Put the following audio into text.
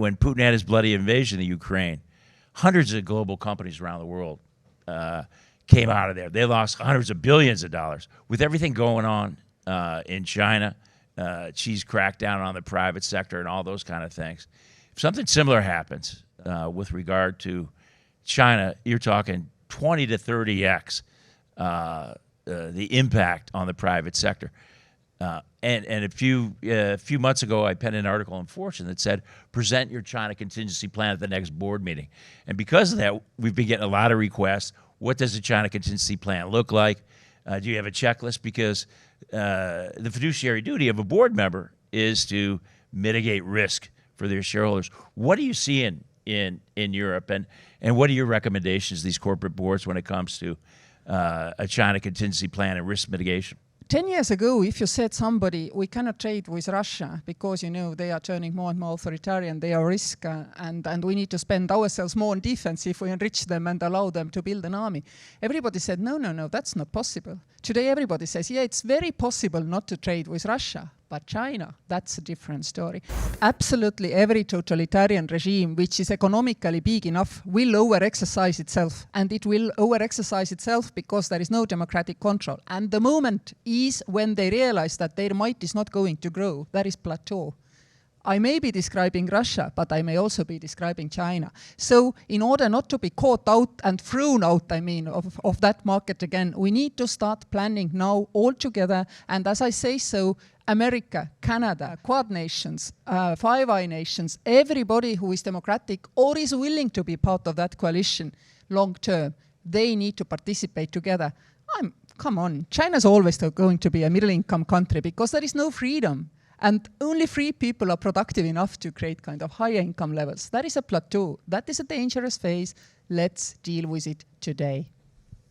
when Putin had his bloody invasion of Ukraine, hundreds of global companies around the world came out of there. They lost hundreds of billions of dollars. With everything going on in China, Xi's crackdown on the private sector and all those kind of things. If something similar happens with regard to China, you're talking 20 to 30x the impact on the private sector. And a few months ago, I penned an article in Fortune that said, present your China Contingency Plan at the next board meeting. And because of that, we've been getting a lot of requests. What does the China Contingency Plan look like? Do you have a checklist? Because the fiduciary duty of a board member is to mitigate risk for their shareholders. What do you see in Europe? And what are your recommendations to these corporate boards when it comes to a China Contingency Plan and risk mitigation? 10 years ago, if you said somebody, we cannot trade with Russia because, you know, they are turning more and more authoritarian, they are risk, and we need to spend ourselves more on defense if we enrich them and allow them to build an army. Everybody said, no, that's not possible. Today, everybody says, yeah, it's very possible not to trade with Russia, but China, that's a different story. Absolutely every totalitarian regime which is economically big enough will overexercise itself. And it will overexercise itself because there is no democratic control. And the moment is when they realize that their might is not going to grow. That is plateau. I may be describing Russia, but I may also be describing China. So in order not to be caught out and thrown out, of that market again, we need to start planning now all together. And as I say so, America, Canada, Quad nations, Five Eye nations, everybody who is democratic or is willing to be part of that coalition long term, they need to participate together. Come on, China's always going to be a middle income country because there is no freedom. And only free people are productive enough to create kind of higher income levels. That is a plateau. That is a dangerous phase. Let's deal with it today.